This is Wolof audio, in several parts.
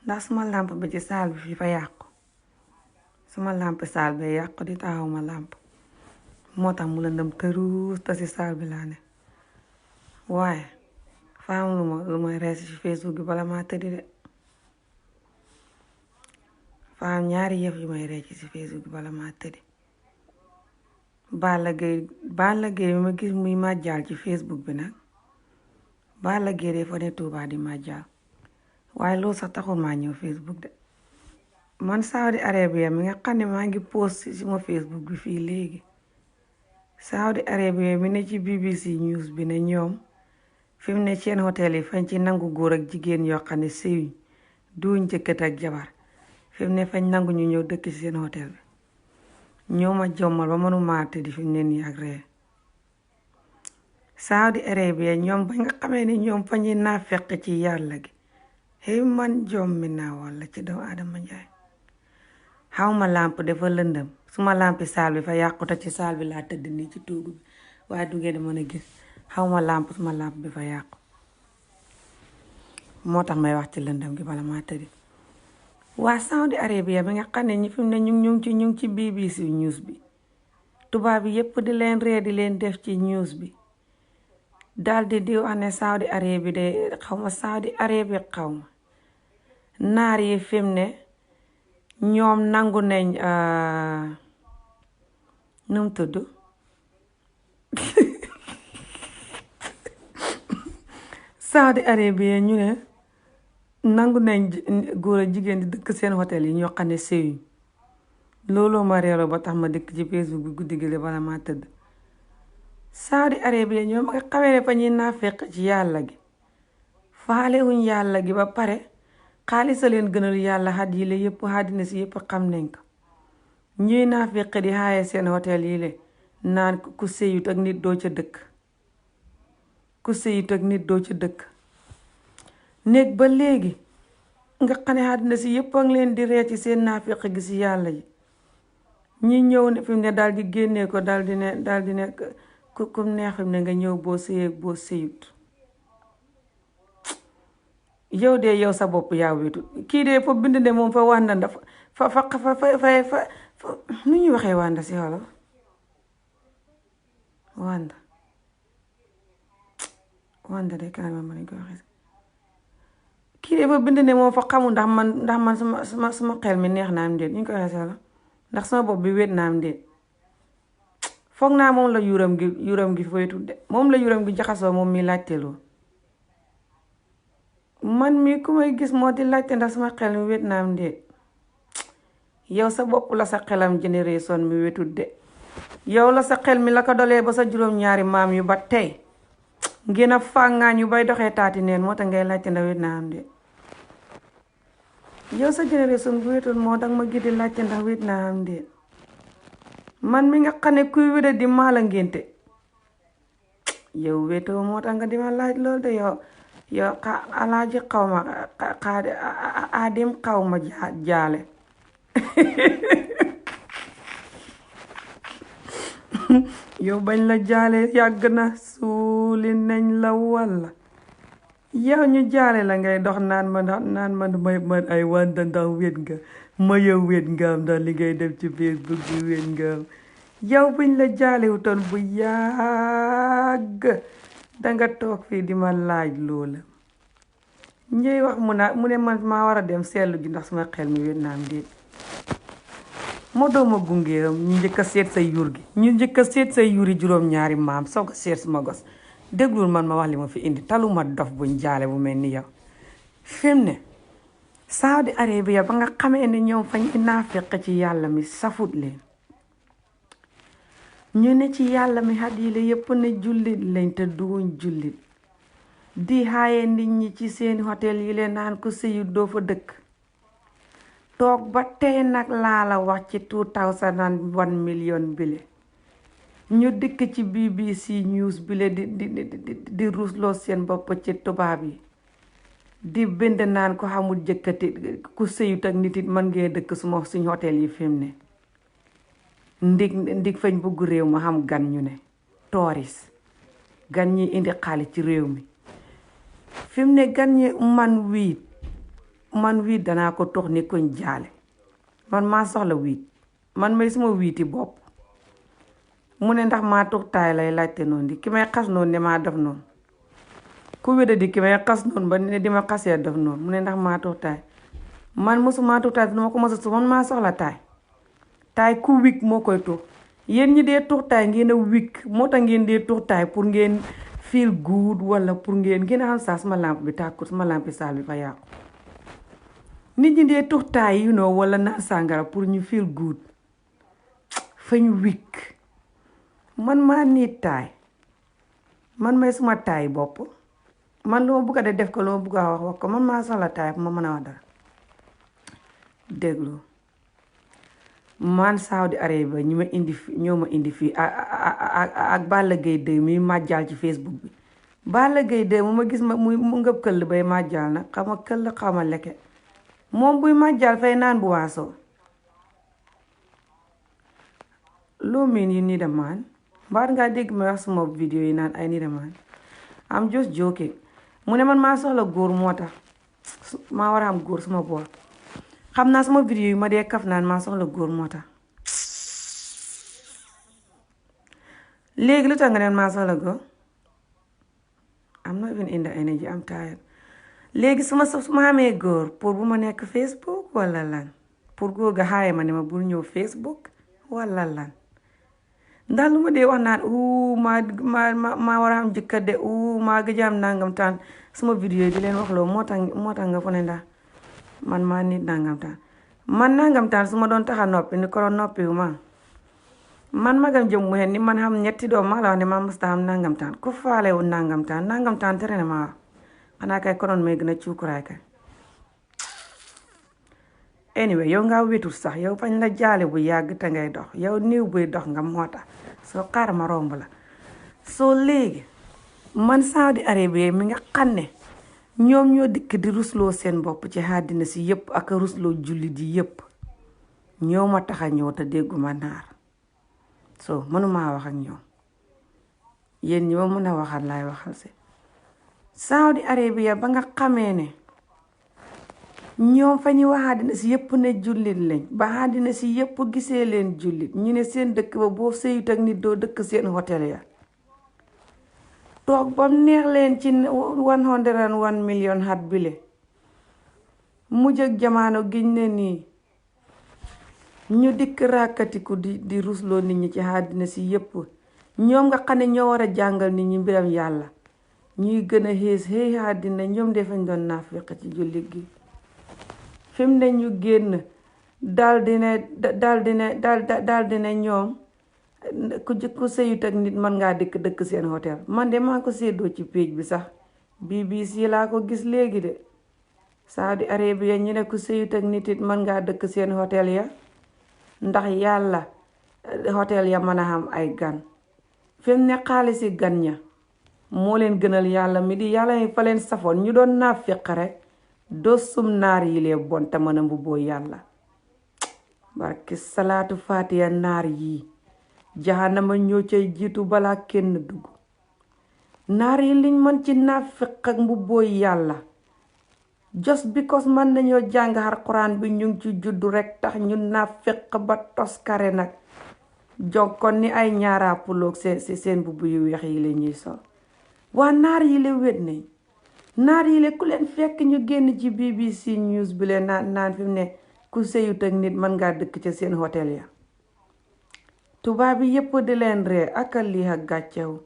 ndax suma làmp bi ci saal bi fi fa yàqu suma làmp saal bi yàqu di taxawuma làmp moo tax mu lëndëm këruus te ci saal bi laa ne waaye faam lu may rees ci Facebook bi bala maa tëddi de faam ñaari yëf yu may rees ci Facebook bi bala maa tëddi Balla Gaye bi ma gis muy màjjaal ci Facebook bi nag Balla Gaye de fa ne Tuubaa di màjjaal waaye loolu sax taxul maa ñëw Facebook de man Saudi Arabia mi nga xam ne maa ngi post ci suma Facebook bi fii léegi Saudi Arabia mi ne ci BBC News bi ne ñoom fi mu ne seen hôtel yi fañ ci nangu góor ak jigéen yoo xam ne sëyuñ duñ jëkkër ak jabar fi mu ne fañ nangu ñu ñëw dëkk ci seen hôtel bi ñoo ma jommal ba mënuma tëddi fi mu ne nii ak ree Saudi Arabia ñoom ba nga xamee ni ñoom fa ñuy naafeq ci yàlla gi xëy man jommi naa walla ci doomu Adama Njaay xawma làmp dafa lëndëm suma làmpi saal bi fa yàquta ci saal bi laa tëdd nii ci toogu bi waaye du ngeen mën a gis xawma làmp suma làmp bi fa yàqu moo tax may wax ci lëndëm gi bala maa tëddi waa Saudi Arabia bi nga xam ne ñi fi mu ne ñu ngi ci BBC News bi tubaab yi yépp di leen ree di leen def ci news bi daldi di wax ne Saudi Arabia de xawma Saudi Arabia xawma naar yi fi mu ne ñoom nangu nañ num tudd Saudi Arabia ñu ne nangu nañ góor a jigéen di dëkk seen hôtel yi ñoo xam ne sëyuñ looloo ma reeloo ba tax ma dëkk ci Facebook bi guddi gi bala ma tëdd Saudi Arabia ñoom nga xamee ne fa ñuy naafeq ci yàlla gi faalewuñ yàlla gi ba pare xaalis a leen gënal yàlla xat yi le yëpp àddina si yëpp xam nañ ko ñuy naafeq di xaaye seen hôtel yi le naan ku sëyut ak nit doo ca dëkk ku sëyut ak nit doo ca dëkk néeg ba léegi nga xam ne àddina si yëpp a ngi leen di ree ci seen naafeq gi si yàlla yi ñi ñëw ne fi mu ne daal di génnee ko daal di ne ku neex fi mu ne nga ñëw boo sëyee boo sëyut yow de yow sa bopp yaa wéetu kii de fa bind ne moom fa wànda ndax fa nu ñuy waxee wànda si xolo wànda de kanam ma nañ ko waxee kii de fa bind ne moom fa xamul ndax man suma xel mi neex naa am déet ñu ko waxee si xolo ndax sama bopp bi wéet naa am déet foog naa moom la yuram gi foytu de moom la yuram gi jaxasoo moom mi laajteloo man mi ku may gis moo di laajte ndax sama xel mi wét naa am déet yow sa bopp la sa xelam génération mi wétut de yow la sa xel mi la ko dolee ba sa juróom-ñaari maam yu ba tey ngeen a fàngaañ yu bay doxee taati neen moo tax ngay laajte ndax wét naa am déet yow sa génération bu wétul moo tax ma gidi laajte ndax wét naa am déet man mi nga xam ne kuy wéda di maa la ngénte yow wétoo moo tax nga di ma laaj loolu de yow alaaji xaw ma adim xaw ma jaale yow bañ la jaale yàgg na suuli nañ la walla yow ñu jaale la ngay dox naan ma man ay wànda ndax wét nga ma yow wét nga am ndax li ngay def ci Facebook bi wét nga am yow buñ la jaalewutoon bu yàgg danga toog fii di ma laaj loola ñuy wax mu ne man maa war a dem seetlu ji ndax suma xel mi wét naa am déet moo dooma gungeeram ñu njëkk a seet say yur gi ñu njëkk a seet say yuri juróom-ñaari maam soog a seet suma gos déglul man ma wax li ma fi indi taluma dof buñ jaale bu mel ni yow fi mu ne Saudi Arabia ba nga xamee ne ñoom fañ naafeq ci yàlla mi safut leen ñu ne ci yàlla mi xat yi la yépp ne jullit lañ te duwuñ jullit di xaaye nit ñi ci seen hôtel yi leen naan ku sëyut doo fa dëkk toog ba tey nag laa la wax ci 2001 million bile ñu dikk ci BBC News bile di ruusloo seen bopp ci tubaab yi di bind naan ko xamul jëkkati ku sëyut ak nit it mën ngee dëkk suma suñ hôtel yi fi mu ne ndig fañ bugg réew ma xam gan ñu ne tooris gan ñi indi xaalis ci réew mi fi mu ne gan ñi man wiit man wiit danaa ko tux ni koñ jaale man maa soxla wiit man may suma wiiti bopp mu ne ndax maa tux taay lay laajte noonu di ki may xas noonu ne maa def noonu ku wéda di ki may xas noonu ba ne di ma xasee def noonu mu ne ndax maa tux taay man mosuma tux taay duma ko mos a su man maa soxla taay ku wik moo koy tux yéen ñi dee tux taay ngeen a wik moo tax ngeen dee tux taay pour ngeen feel good wala pour ngeen a xam saa suma lampe bi tàkkut suma lampe saal bi fa yàqu nit ñi dee tux taay wala naan sàngara pour ñu feel good fañ wik man maa niit taay man may suma taay bopp man lu ma bugg a def ko lu ma bugg a wax ko man maa soxla taay ma mën a wax dara déglu man Saudi Arabia ñoo ma indi fii ak Balla Gaye 2 mi màjjal ci Facebook bi Balla Gaye 2 mu ma gis mu ngëb këll bay màjjal nag xam nga këll xaw ma leke moom buy màjjal fay naan bu waasoo loo mean you need a man mbaat ngaa dégg ma wax suma vidéo yi naan I need a man I'm just joking mu ne man maa soxla góor moo tax maa war a am góor suma boor xam naa sama vidéo yi ma dee kaf naan maa soxla góor moo tax léegi lu tax nga neen maa soxla góor I'm not even in the energy I'm tired léegi su ma amee góor pour bu ma nekk Facebook wala lan pour góor ga xaaye ma ne ma bul ñëw Facebook wala lan ndax lu ma dee wax naan maa war a am jëkkër de maa gëjaam nangam taan sama vidéo yi di leen wax loo moo tax nga fu ne ndax man maa nit nangam taan man nangam taan su ma doon taxa noppi ni ko noppi wu ma man magam jëm mu ni man xam ñetti doom maa la wax ne maa musta xam nangam taan ku faale wu nangam taan tere ne maa wax xanaa kay konoon may gën a cuukuraay kay anyway yow nga wétul sax yow fañ la jaale bu yàgg te ngay dox yow néew buy dox nga moo tax soo xaar ma romb la soo léegi man Saudi Arabia mi nga xam ne ñoom ñoo dikk di rusloo seen bopp ci àddina si yépp ak rusloo jullit yi yépp ñoo ma tax a ñëw te dégguma naar soo mënumaa wax ak ñoom yéen ñi ma mën a waxal laay waxal si Saudi Arabia ba nga xamee ne ñoom fa ñu wax àddina si yépp ne jullit lañ ba àddina si yépp gisee leen jullit ñu ne seen dëkk ba boo sëyut ak nit doo dëkk seen hôtel ya toog bam neex leen ci 101 million xat bile mujj ak jamaano giñ ne nii ñu dikk ràkkatiku di rusloo nit ñi ci àddina si yépp ñoom nga xam ne ñoo war a jàngal nit ñi mbiram yàlla ñuy gën a xees xëy àddina ñoom defañ doon naafiq ci jullit gi fi mu ne ñu génn daldi ne ñoom ku sëyut ak nit mën ngaa dëkk seen hôtel man de maa ko séddoo ci page bi sax BBC laa ko gis léegi de Saudi Arabia ñu ne ku sëyut ak nit it mën ngaa dëkk seen hôtel ya ndax yàlla hôtel ya mën a am ay gan fi mu ne xaalisi gan ña moo leen gënal yàlla mi di yàlla mi fa leen safoon ñu doon naafiq rek dosum naar yi lee bon te mën a mbubboo yàlla barki salaatu faatiya naar yi jahannama ñoo cay jiitu balaa kenn dugg naar yi liñ mën ci naafiq ak mbubboo yàlla just because mën nañoo jàng Alxuraan bi ñu ngi ci juddu rek tax ñu naafiq ba toskare nag jonkon ni ay ñaaraapuloog seen mbubb yu weex yi la ñuy sol waa naar yi la wét nañ naar yi la ku leen fekk ñu génn ci BBC News bi leen naan fi mu ne ku sëyut ak nit mën ngaa dëkk ca seen hôtel ya tubaab bi yépp di leen ree akal lii ak gàccewu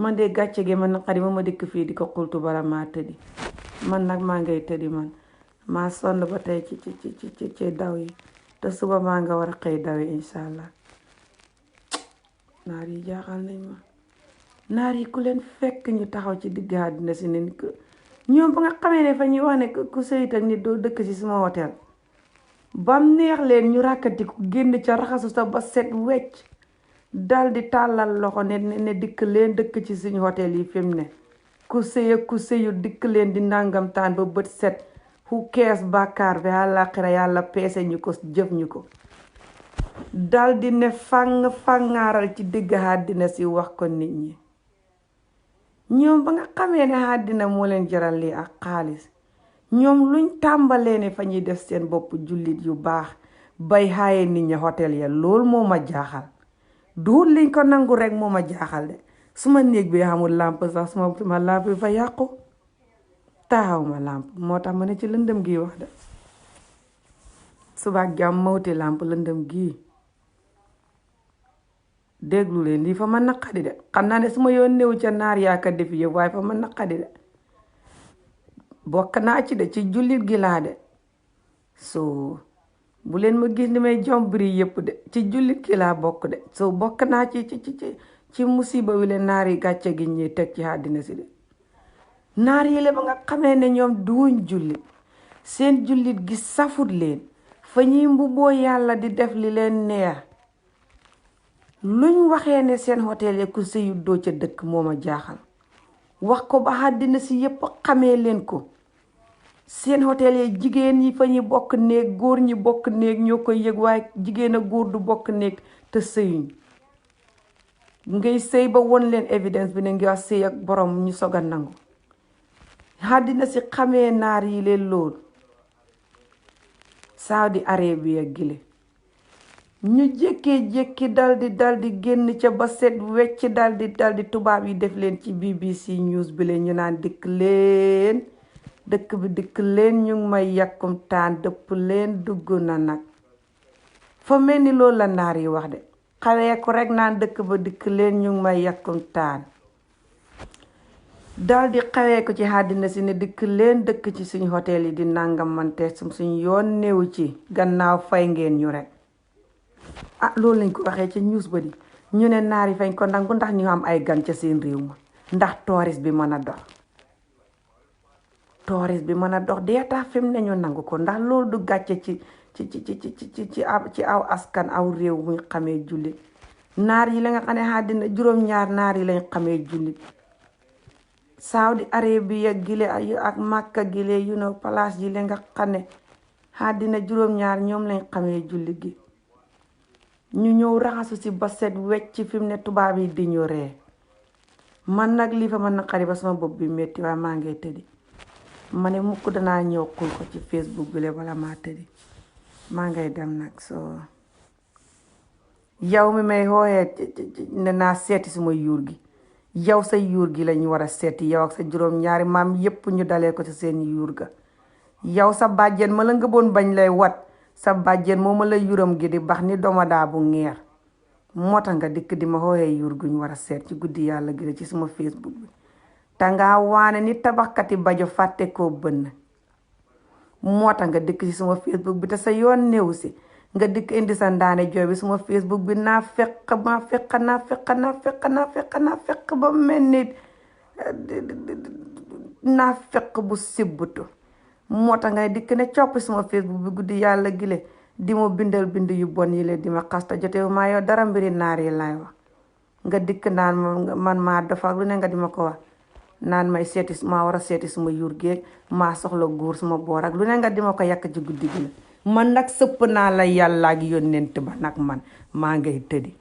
man de gàcce gi man naqari ma dikk fii di ko xultu bala maa tëddi man nag maa ngay tëddi man maa sonn ba tey ci daw yi te suba maa nga war a xëy daw yi insha allah naar yi jaaxal nañ ma naar yi ku leen fekk ñu taxaw ci digg àddina si ne ñoom ba nga xamee ne fa ñuy wax ne ku sëyit ak nit doo dëkk ci suma hôtel bam neex leen ñu ràkkatiku génn ca raxasu sa ba set wecc dal di tàllal loxo ne dikk leen dëkk ci suñu hôtel yi fi mu ne ku sëy ak ku sëyut dikk leen di nangam taan ba bët set hu kees bàkkaar bi àllaaxira yàlla peese ñu ko jëf ñu ko dal di ne fàngaaral ci digg àddina si wax ko nit ñi ñoom ba nga xamee ne àddina moo leen jaral lii ak xaalis ñoom luñ tàmbalee ne fa ñuy def seen bopp jullit yu baax bay xaaye nit ña hôtel ya loolu moo ma jaaxal duul liñ ko nangu rek moo ma jaaxal de suma néeg bi xamul làmp sax suma làmp bi fa yàqu taxaw ma làmp moo tax ma ne ci lëndëm gii wax de suba ak jàmm mawti làmp lëndëm gii déglu leen lii fa ma naqadi de xam naa ne su ma yoon néew ca naar yaaka defi yëpp waaye fa ma naqadi de bokk naa ci de ci jullit gi laa de soo bu leen ma gis ni may jombri yëpp de ci jullit gi laa bokk de soo bokk naa ci musiba wi leen naar yi gàcce gi ñuy teg ci àddina si de naar yi le ba nga xamee ne ñoom duuñ jullit seen jullit gi safut leen fa ñuy mbubboo yàlla di def li leen neex luñ waxee ne seen hôtel ya ku sëyu doo ca dëkk moo ma jaaxal wax ko ba àddina si yépp xamee leen ko seen hôtel ya jigéen ñi fa ñuy bokk néeg góor ñi bokk néeg ñoo koy yëg waaye jigéen a góor du bokk néeg te sëyuñ ngay sëy ba won leen évidence bi ne nga sëy ak borom ñu soog a nangu àddina si xamee naar yi leen lool Saudi Arabia gile ñu jékkee-jékki daldi génn ca ba set wecc daldi tubaab yi def leen ci BBC News bi leen ñu naan dikk leen dëkk bi dikk leen ñu ngi may yàkkum taan dëpp leen dugg na nag fa mel ni loolu la naar yi wax de xawee ko rek naan dëkk ba dikk leen ñu ngi may yàkkum taan daldi xawee ko ci àddina si ne dikk leen dëkk ci suñ hôtel yi di nangam mante suñ yoon néew ci gannaaw fay ngeen ñu rek loolu lañ ko waxee ca news ba di ñu ne naar yi fañ ko nangu ndax ñu am ay gan ca seen réew ma ndax touriste bi mën a dox dee tax fi mu ne ñu nangu ko ndax loolu du gàcce ci aw askan aw réew muy xamee jullit naar yi la nga xam ne àddina juróom-ñaar naar yi lañ xamee jullit Saudi Arabia gile ak Makka gile place yi la nga xam ne àddina juróom-ñaar ñoom lañ xamee jullit gi ñu ñëw raxasu si ba set wecc fi mu ne tubaab yi di ñu ree man nag lii fa ma naqari ba sama bopp bi metti waaye maa ngay tëddi ma ne mukk danaa ñëw xul ko ci Facebook bi le wala maa tëddi maa ngay dem nag soo yow mi may xooxee ne naa seeti suma yuur gi yow sa yuur gi lañu war a seeti yow ak sa juróom-ñaari maam yépp ñu dalee ko ci seen yuur ga yow sa bàjjen ma la ngëboon bañ lay wat sa bàjjen moo ma la yuram gi di bax ni domadaa bu ngeer moo tax nga dikk di ma xooxee yuur guñ war a seet ci guddi yàlla gi la ci suma Facebook bi te nga waane ni tabaxkati bajo fàtte koo bënn moo tax nga dikk ci suma Facebook bi te sa yoon néew si nga dikk indi sa ndaane jooy bi suma Facebook bi naa fekk ba mel ni naa fekk bu sibbutu moo tax nga dikk ne coppi suma Facebook bi guddi yàlla gile di ma bindal bind yu bon yi leen di ma xasta jotewu maa yow dara mbiri naar yi laay wax nga dikk naan man maa dafa lu ne nga di ma ko wax naan may seeti maa war a seeti suma yuur géeg maa soxla góor suma boor ak lu ne nga di ma ko yàq ci guddi gi la man nag sëpp naa la yàlla ak yónnent ba nag man maa ngay tëddi